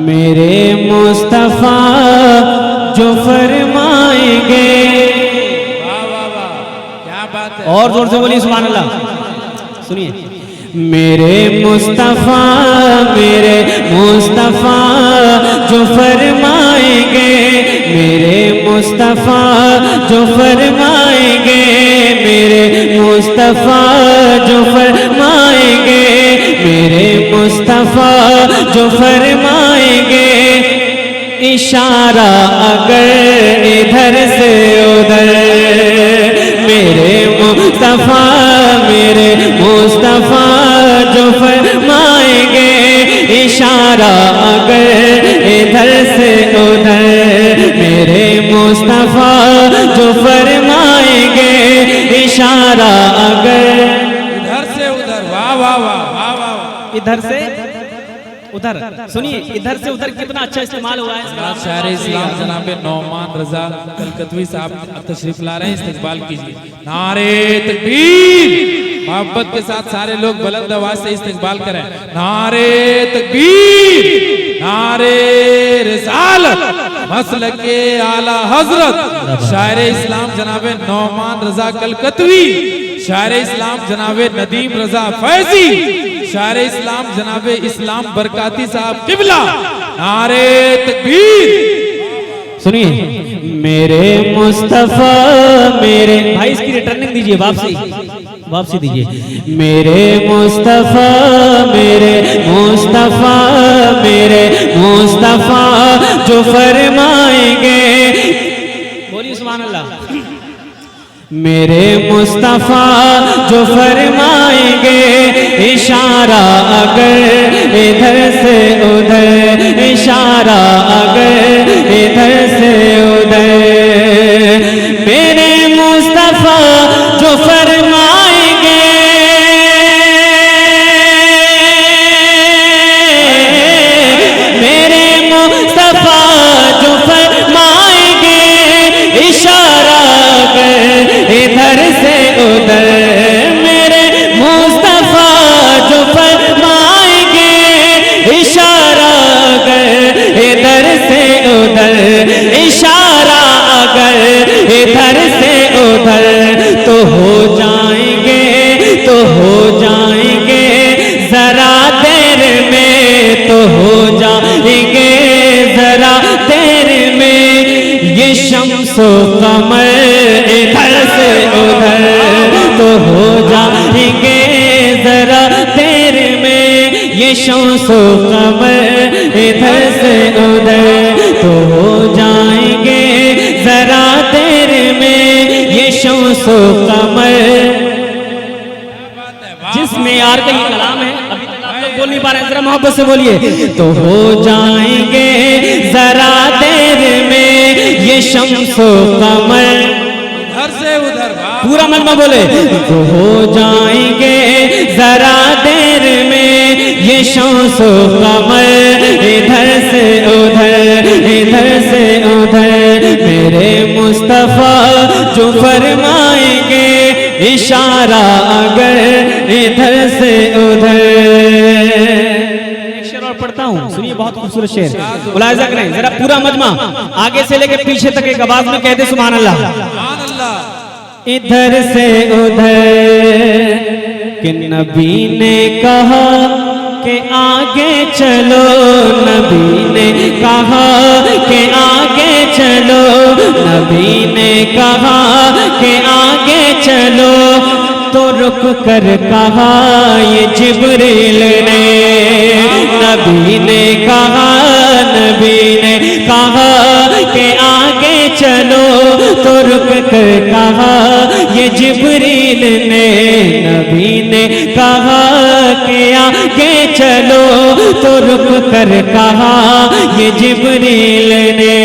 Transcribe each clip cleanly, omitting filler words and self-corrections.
میرے مصطفیٰ جو فرمائیں گے. واہ واہ واہ کیا بات ہے. اور زور سے بولیے سبحان اللہ. سنیے میرے مصطفیٰ جو فرمائیں گے, میرے مصطفیٰ جو فرمائیں گے, میرے مصطفیٰ جو فرمائیں گے, میرے مصطفیٰ جو فرمائیں گے. اشارہ اگر ادھر سے ادھر, میرے مصطفیٰ جو فرمائیں گے. اشارہ اگر ادھر سے ادھر, میرے مصطفیٰ جو فرمائیں گے. اشارہ اگر ادھر سے ادھر. واہ واہ واہ واہ واہ. ادھر سے ادھر. سنیے ادھر سے ادھر کتنا اچھا استعمال ہوا ہے. شاعر اسلام جناب نعمان رضا کلکتوی صاحب تشریف لا رہے ہیں, استقبال کیجئے. نعرہ تکبیر. محبت کے ساتھ سارے لوگ بلند آواز سے استقبال کریں. نعرہ تکبیر, نعرہ رسالت, مسلک اعلی حضرت شاعر اسلام جناب نعمان رضا کلکتوی, شاعر اسلام جناب ندیم رضا فیضی, شاعر اسلام جناب اسلام برکاتی صاحب قبلہ. نعرہ تکبیر. سنیے میرے مصطفیٰ بھائی اس کی ریٹرننگ دیجئے, واپسی دیجئے. میرے مصطفیٰ جو فرمائیں گے. بولیے سبحان اللہ. میرے مصطفیٰ جو فرمائیں گے. اشارہ اگر ادھر سے ادھر, اشارہ اگر ادھر سے ادھر, میرے مصطفیٰ جو فرمائیں گے. میرے مصطفیٰ جو فرمائیں گے. اشارہ اگر ادھر سے ادھر, میرے مصطفیٰ جو فرمائیں گے. اشارہ اگر ادھر سے ادھر, اشارہ اگر ادھر سے ادھر, تو ہو جائیں گے ذرا دیر میں, تو ہو جائیں گے ذرا دیر میں. یہ شمس و قمر ادھر سے ادھر, تو ہو جائیں گے ذرا دیر میں. یہ شمس و قمر ادھر سے ادھر, تو ہو جائیں گے ذرا دیر میں. یہ شمس و قمر جس معیار کا یہ کلام ہے, ابھی تک آپ لوگ بول نہیں پا رہے ہیں, ذرا محبت سے بولیے. تو ہو جائیں گے ذرا دیر میں. یہ شمس و قمر ادھر سے ادھر. پورا مجمع بولے. تو ہو جائیں گے ذرا دیر میں. یہ شمس و قمر ادھر سے ادھر, ادھر سے ادھر, میرے مصطفیٰ جو فرمائیں گے. اشارہ اگر ادھر سے ادھر. شعر اور پڑھتا ہوں, سنیے بہت خوبصورت شعر, ملاحظہ کریں ذرا. پورا مجمع آگے سے لے کے پیچھے تک ایک آواز میں کہہ دے سبحان اللہ. سبحان اللہ. ادھر سے ادھر کہ نبی نے کہا کہ آگے چلو, نبی نے کہا کہ آگے چلو, نبی نے کہا کہ آگے چلو. تو رک کر کہا یہ جبریل نے, نبی نے کہا کہ آگے چلو. تو رک کر کہا یہ جبریل نے, نبی نے کہا کہ آگے چلو. تو رک کر کہا یہ جبریل نے,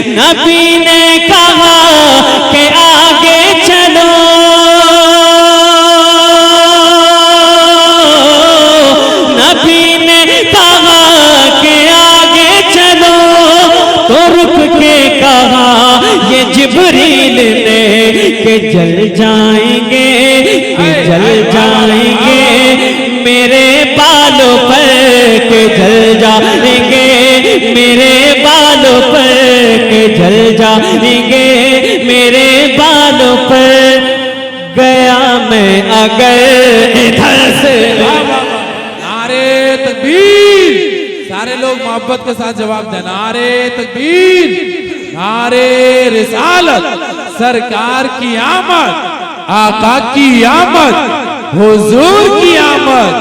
نبی نے کہا کہ آگے چلو. نبی نے کہا کہ آگے چلو. تو رک کے کہا یہ جبریل نے کہ جل جائیں گے, کہ جل جائیں گے میرے بالوں پر, کہ جل جائیں گے اگر ادھر سے نعرے تکبیر، سارے لوگ محبت کے ساتھ جواب دیں، نعرے تکبیر، نعرے رسالت، سرکار کی آمد، آقا کی آمد، حضور کی آمد،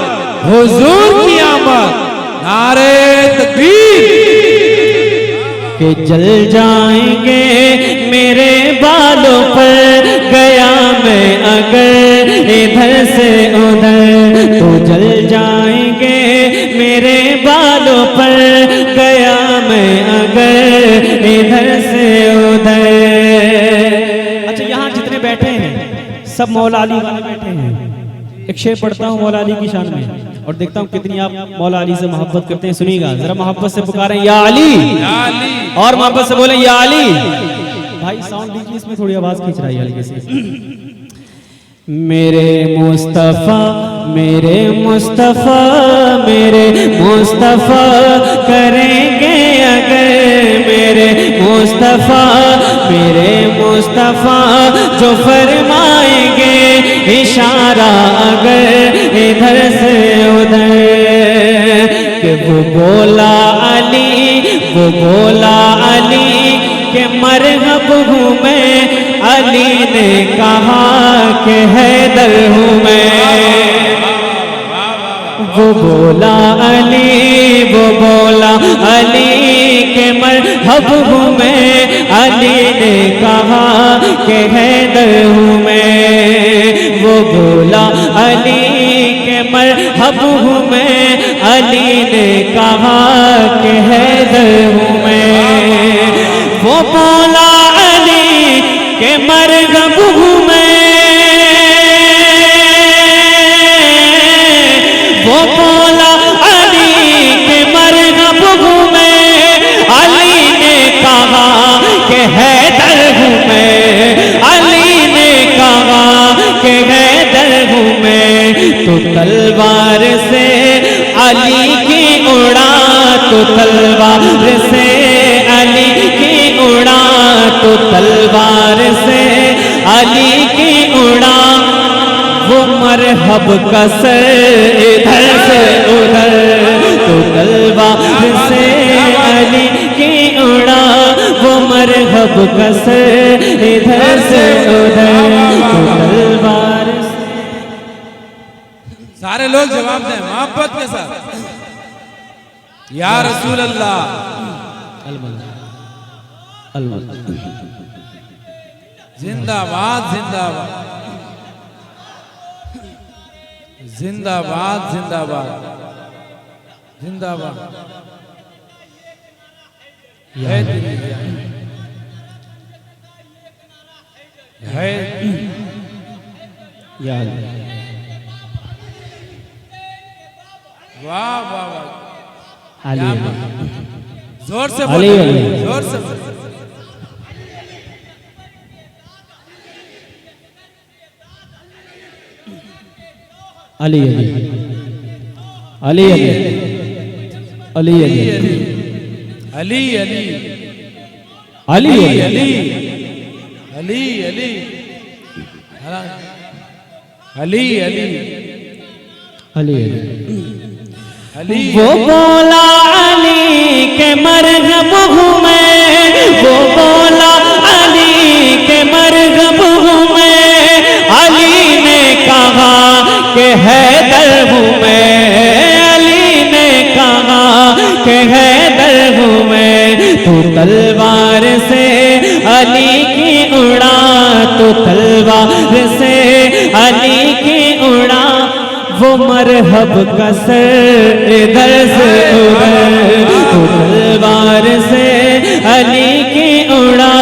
حضور کی آمد، نعرے تکبیر۔ کہ جل جائیں گے میرے بالوں پر گیا میں اگر ادھر سے ادھر، تو جل جائیں گے میرے بالوں پر گیا میں اگر ادھر سے ادھر۔ اچھا یہاں جتنے بیٹھے ہیں سب مولا علی والے بیٹھے ہیں، ایک شعر پڑھتا ہوں مولا علی کی شان میں اور دیکھتا ہوں کتنی آپ مولا علی سے محبت کرتے ہیں، سنیے گا ذرا، محبت سے پکاریں یا علی، اور محبت سے بولیں یا علی۔ بھائی ساؤنڈ دیجیے، اس میں تھوڑی آواز کھینچ رہا ہے ہلکے سے۔ میرے مصطفیٰ، میرے مصطفیٰ، میرے مصطفیٰ کریں گے اگر، میرے مصطفیٰ، میرے مصطفیٰ جو فرمائیں گے اشارہ اگر ادھر سے ادھر، کہ وہ بولا علی، وہ بولا علی کہ مرحب ہوں میں، علی نے کہا کہ حیدر ہوں میں۔ وہ بولا علی، وہ بولا علی کہ مرحب ہوں میں، علی نے کہا کہ حیدر ہوں میں۔ وہ بولا علی کہ مرحب ہوں میں، علی نے کہا کہ حیدر ہوں میں۔ وہ بولا علی کہ مرغب ہوں میں، وہ بولا علی کہ مرغب ہوں میں، علی نے کہا کہ حیدر ہوں میں، علی نے کہا کہ حیدر ہوں میں۔ تو تلوار سے علی کی اڑا، تو تلوار سے علی کی اڑا، تو تلوار سے علی کی اڑا، وہ مرحب کا سر ادھر سے ادھر، تو تلوار سے علی کی اڑا، وہ مرحب کا سر ادھر سے ادھر، تو تلوار سے۔ سارے لوگ جواب دیں محبت کے ساتھ، یا رسول اللہ، زندہ باد، زندہ باد، زندہ باد، زندہ باد، زندہ باد، ہے تیری ہے یا واہ واہ واہ، علی، زور سے علی، بولیں، علی۔ زور سے بولیں۔ علی علی علی علی علی علی علی علی علی علی علی علی علی علی علی، وہ بولا علی کہ مرغب ہوں میں، وہ بولا علی کہ مرغب ہوں میں، علی نے کہا کہ حیدر ہوں میں، علی نے کہا کہ حیدر ہوں میں۔ تو تلوار سے علی کی اڑا، تو تلوار سے علی کی اڑا، وہ مرحب کا سر ادھر سے ادھر، تو تلوار سے علی کی اڑا،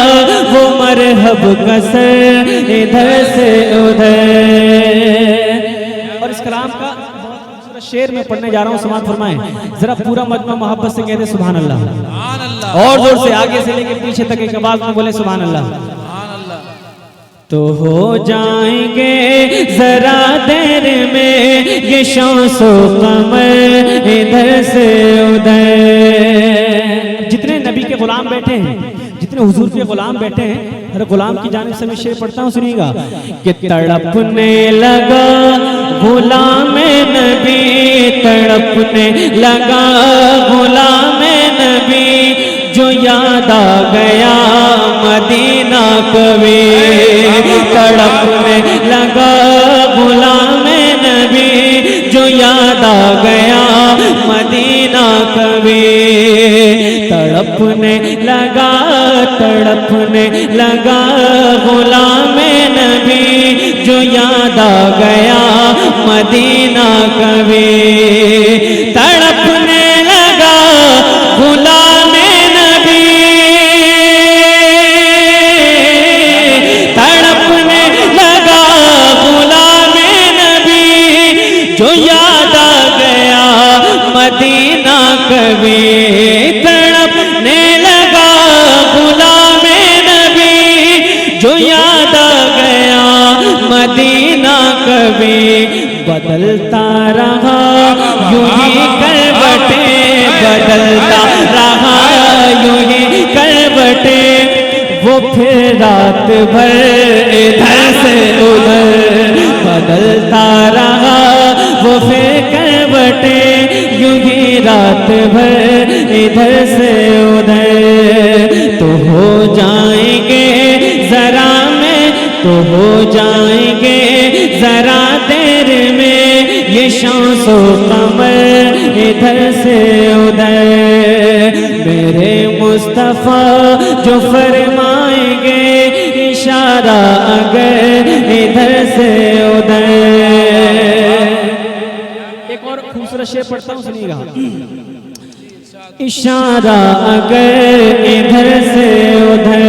وہ مرحب کا سر ادھر سے ادھر۔ اور اس کلام کا بہت خوبصورت شعر میں پڑھنے جا رہا ہوں، سماعت فرمائیں ذرا، پورا مجمع محبت سے کہتے سبحان اللہ، سبحان اللہ، اور زور سے آگے سے لے کے پیچھے تک ایک آواز میں بولے سبحان اللہ۔ سبحان اللہ، تو ہو جائیں گے ذرا دیر میں یہ شمس و قمر ادھر سے ادھر۔ جتنے نبی کے غلام بیٹھے ہیں، جتنے حضور کے غلام بیٹھے ہیں، ارے غلام کی جانب سے میں شعر پڑھتا ہوں، سنیے گا کہ تڑپنے لگا غلام نبی، تڑپنے لگا غلام نبی، جو یاد آ گیا مدینہ کبھی، تڑپنے لگا غلام نبی، جو یاد آ گیا مدینہ کبھی، تڑپنے لگا غلام نبی، جو یاد آ گیا مدینہ کبھی، تڑپنے لگا غلام نبی، تڑپنے لگا غلام نبی، جو یاد آ گیا مدینہ کبھی، تڑپنے لگا غلام نبی، جو یاد آ گیا مدینہ کبھی، بدلتا رہا یوں ہی کروٹیں، بدلتا رہا یوں ہی کروٹیں، وہ پھر رات بھر ادھر سے ادھر، بدلتا رہا وہ پھر کروٹیں، یوں ہی رات بھر ادھر سے ادھر، تو ہو جائیں گے ذرا میں، تو ہو جائیں گے ذرا دیر میں، یہ شمس و قمر ادھر سے ادھر، میرے مصطفیٰ جو فرمائیں گے اشارہ اگر ادھر سے ادھر۔ ایک اور خوبصورت شعر پڑھتا ہوں، سنیے گا، اشارہ اگر ادھر سے ادھر،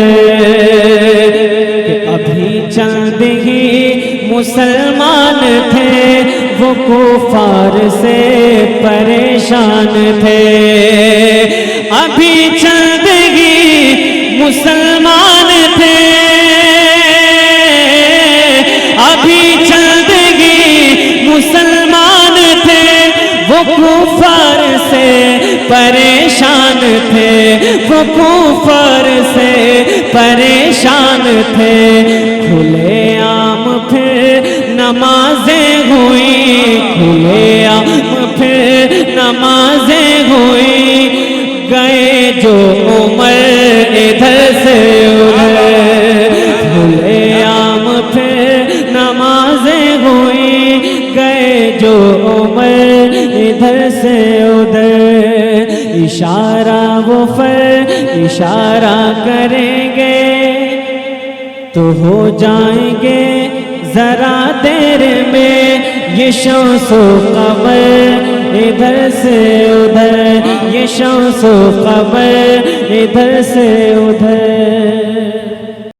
کہ ابھی چند ہی مسلمان تھے، وہ کفار سے پریشان تھے، ابھی چند ہی مسلمان تھے، ابھی چند ہی مسلمان تھے، وہ کفار سے پریشان تھے، وہ کفار سے پریشان تھے، کھلے عام پھر نمازیں ہوئیں، کھلے عام پھر نمازیں ہوئیں، گئے جو عمر ادھر سے ادھر، کھلے عام پھر نمازیں ہوئیں، گئے جو عمر ادھر سے ادھر، اشارہ وہ اشارہ کریں گے تو ہو جائیں گے ذرا دیر میں، یہ شمس و قمر ادھر سے ادھر، یہ شمس و قمر ادھر سے ادھر۔